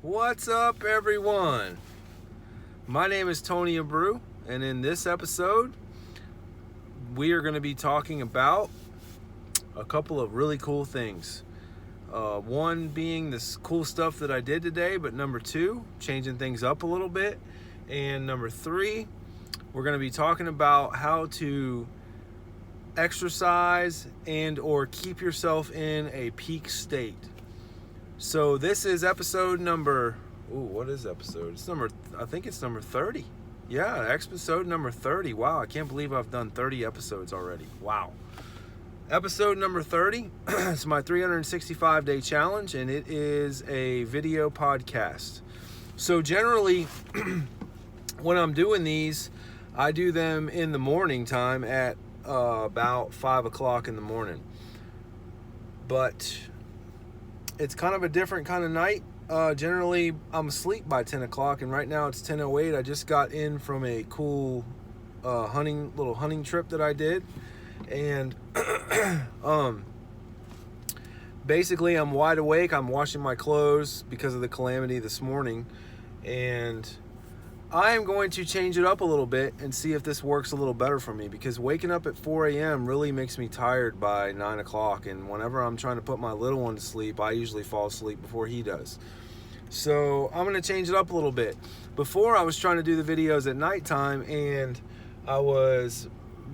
What's up, everyone? My name is Tony Abreu, and in this episode, we are going to be talking about a couple of really cool things. One being this cool stuff that I did today, but number two, changing things up a little bit. And number three, we're going to be talking about how to exercise and or keep yourself in a peak state. So this is episode number, what is episode? I think it's number 30. Yeah, episode number 30. Wow, I can't believe I've done 30 episodes already. Wow. Episode number 30. It's my 365-day challenge, and it is a video podcast. So generally, when I'm doing these, I do them in the morning time at about 5 o'clock in the morning. But it's kind of a different kind of night. Generally, I'm asleep by 10 o'clock, and right now it's 10:08. I just got in from a cool little hunting trip that I did. And basically I'm wide awake. I'm washing my clothes because of the calamity this morning, and I am going to change it up a little bit and see if this works a little better for me, because waking up at 4 a.m. really makes me tired by 9 o'clock, and whenever I'm trying to put my little one to sleep, I usually fall asleep before he does. So I'm going to change it up a little bit. Before, I was trying to do the videos at nighttime, and I was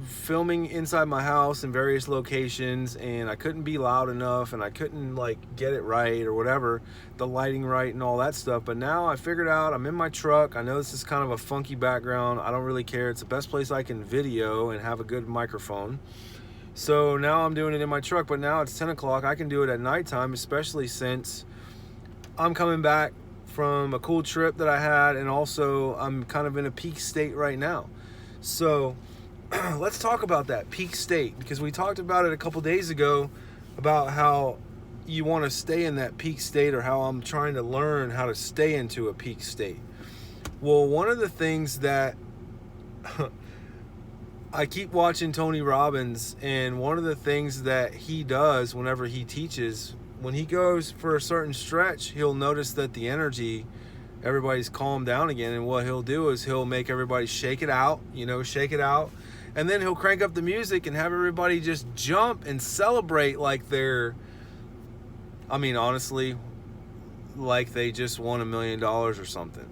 filming inside my house in various locations, and I couldn't be loud enough, and I couldn't get it right or whatever, the lighting right and all that stuff. But now I figured out, I'm in my truck. I know this is kind of a funky background. I don't really care. It's the best place I can video and have a good microphone. So now I'm doing it in my truck, but now it's 10 o'clock. I can do it at nighttime, especially since I'm coming back from a cool trip that I had, and also I'm kind of in a peak state right now. So let's talk about that peak state, because we talked about it a couple days ago about how you want to stay in that peak state, or how I'm trying to learn how to stay into a peak state. Well, one of the things that I keep watching Tony Robbins, and one of the things that he does whenever he teaches, when he goes for a certain stretch, he'll notice that the energy, everybody's calmed down again, and what he'll do is he'll make everybody shake it out, and then he'll crank up the music and have everybody just jump and celebrate honestly, like they just won $1 million or something.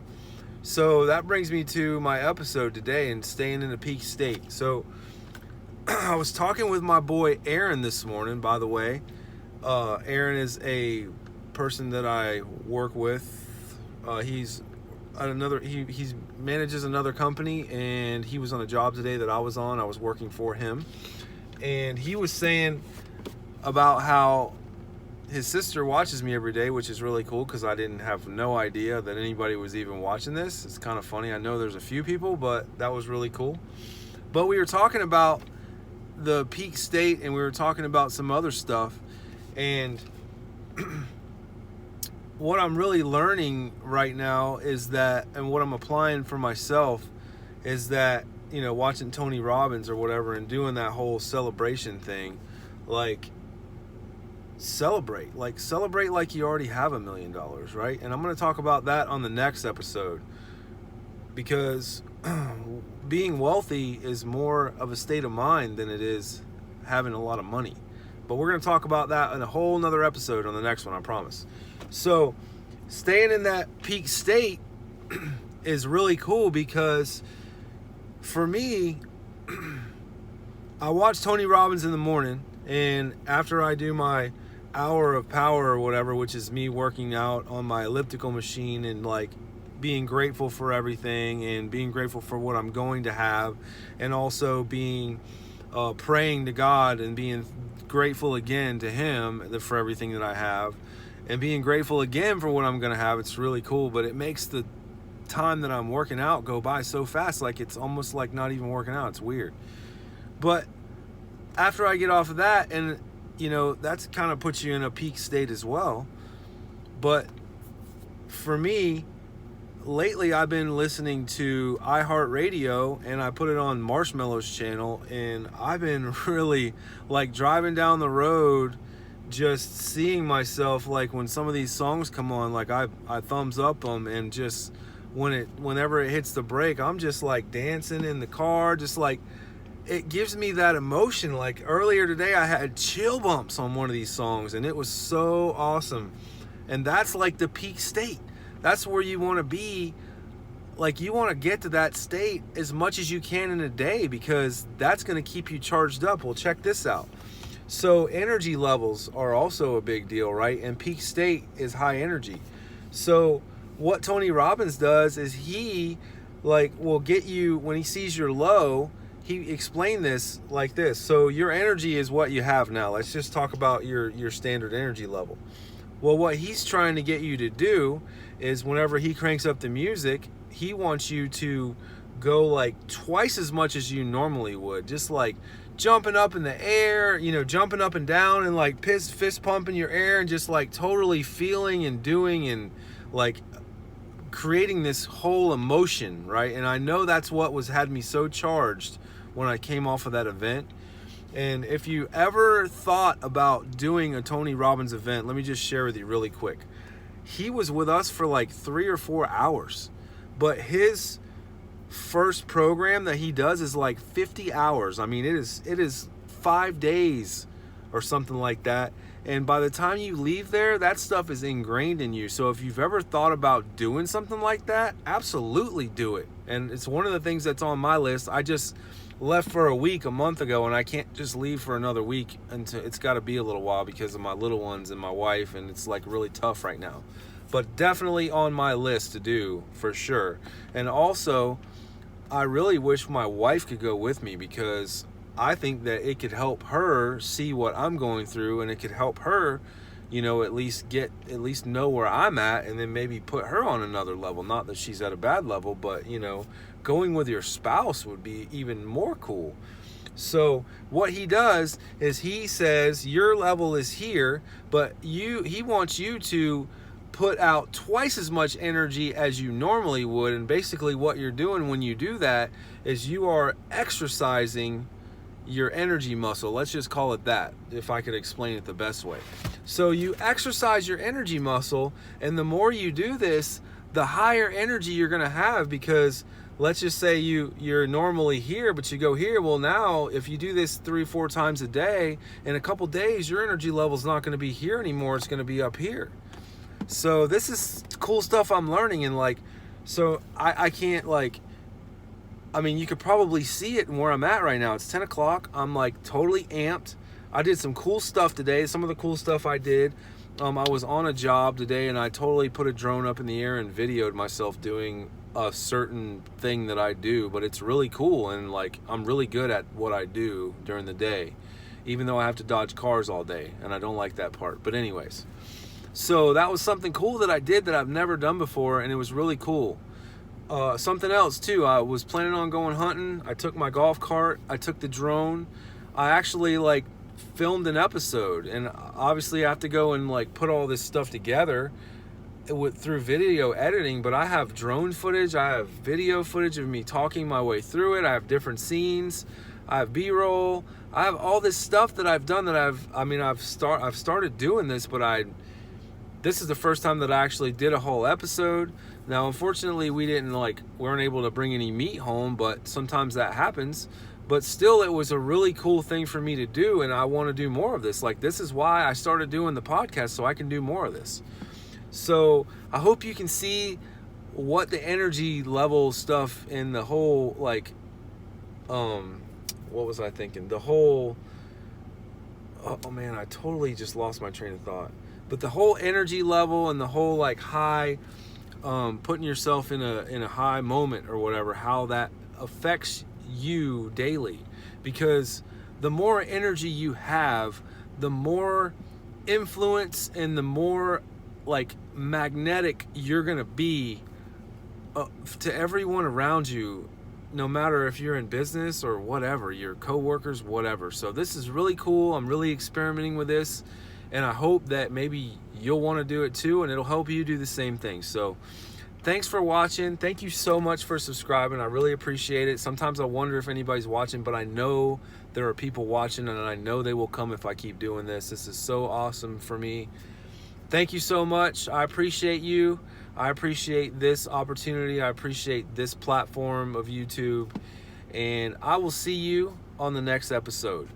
So that brings me to my episode today, and staying in a peak state. So I was talking with my boy Aaron this morning, by the way. Aaron is a person that I work with. He manages another company, and he was on a job today that I was on. I was working for him, and he was saying about how his sister watches me every day, which is really cool, because I didn't have no idea that anybody was even watching this. It's kind of funny. I know there's a few people, but that was really cool. But we were talking about the peak state, and we were talking about some other stuff, and what I'm really learning right now is that, and what I'm applying for myself is that, watching Tony Robbins or whatever and doing that whole celebration thing, celebrate like you already have $1 million, right? And I'm going to talk about that on the next episode, because being wealthy is more of a state of mind than it is having a lot of money. But we're going to talk about that in a whole nother episode on the next one, I promise. So staying in that peak state is really cool, because for me, I watch Tony Robbins in the morning, and after I do my hour of power or whatever, which is me working out on my elliptical machine and being grateful for everything, and being grateful for what I'm going to have, and also being praying to God and being grateful again to him for everything that I have, and being grateful again for what I'm going to have. It's really cool, but it makes the time that I'm working out go by so fast, it's almost like not even working out. It's weird. But after I get off of that, and that's kind of puts you in a peak state as well. But for me, lately I've been listening to iHeartRadio, and I put it on Marshmallow's channel, and I've been really driving down the road just seeing myself, like when some of these songs come on, like I thumbs up them, and just whenever it hits the break, I'm just like dancing in the car, just like, it gives me that emotion. Like earlier today, I had chill bumps on one of these songs, and it was so awesome. And that's like the peak state. That's where you want to be. Like, you want to get to that state as much as you can in a day, because that's going to keep you charged up. Well, check this out. So energy levels are also a big deal, right? And peak state is high energy. So what Tony Robbins does is he will get you, when he sees you're low, he explained this like this. So your energy is what you have now. Let's just talk about your standard energy level. Well, what he's trying to get you to do is, whenever he cranks up the music, he wants you to go like twice as much as you normally would. Just like jumping up in the air, jumping up and down, and like fist pumping your air, and just like totally feeling and doing, and like creating this whole emotion, right? And I know that's what had me so charged when I came off of that event. And if you ever thought about doing a Tony Robbins event, let me just share with you really quick. He was with us for like 3 or 4 hours, but his first program that he does is like 50 hours. I mean, it is 5 days or something like that. And by the time you leave there, that stuff is ingrained in you. So if you've ever thought about doing something like that, absolutely do it. And it's one of the things that's on my list. I just left for a week a month ago, and I can't just leave for another week until it's got to be a little while because of my little ones and my wife, and it's like really tough right now. But definitely on my list to do for sure. And also, I really wish my wife could go with me, because I think that it could help her see what I'm going through, and it could help her, at least know where I'm at, and then maybe put her on another level. Not that she's at a bad level, but going with your spouse would be even more cool. So what he does is he says your level is here, but he wants you to put out twice as much energy as you normally would. And basically what you're doing when you do that is you are exercising your energy muscle. Let's just call it that, if I could explain it the best way. So you exercise your energy muscle, and the more you do this, the higher energy you're going to have, because let's just say you're normally here, but you go here. Well, now if you do this 3-4 times a day, in a couple days, your energy level is not going to be here anymore. It's going to be up here. So this is cool stuff I'm learning. And so I can't you could probably see it in where I'm at right now. It's 10 o'clock. I'm like totally amped. I did some cool stuff today. Some of the cool stuff I did, I was on a job today, and I totally put a drone up in the air and videoed myself doing a certain thing that I do, but it's really cool. And I'm really good at what I do during the day, even though I have to dodge cars all day, and I don't like that part. But anyways, so that was something cool that I did that I've never done before, and it was really cool. Something else too, I was planning on going hunting. I took my golf cart, I took the drone. I actually filmed an episode, and obviously I have to go and put all this stuff together through video editing, but I have drone footage, I have video footage of me talking my way through it, I have different scenes, I have B-roll, I have all this stuff that I've done that I've started doing this, but this is the first time that I actually did a whole episode. Now, unfortunately, we weren't able to bring any meat home, but sometimes that happens. But still, it was a really cool thing for me to do, and I want to do more of this. This is why I started doing the podcast, so I can do more of this. So I hope you can see what the energy level stuff in the whole, what was I thinking? The whole, oh man, I totally just lost my train of thought. But the whole energy level and the whole high, putting yourself in a high moment or whatever, how that affects you daily. Because the more energy you have, the more influence and the more magnetic you're gonna be to everyone around you, no matter if you're in business or whatever, your coworkers, whatever. So this is really cool. I'm really experimenting with this, and I hope that maybe you'll want to do it too, and it'll help you do the same thing. So thanks for watching. Thank you so much for subscribing. I really appreciate it. Sometimes I wonder if anybody's watching, but I know there are people watching, and I know they will come if I keep doing this. This is so awesome for me. Thank you so much. I appreciate you. I appreciate this opportunity. I appreciate this platform of YouTube. And I will see you on the next episode.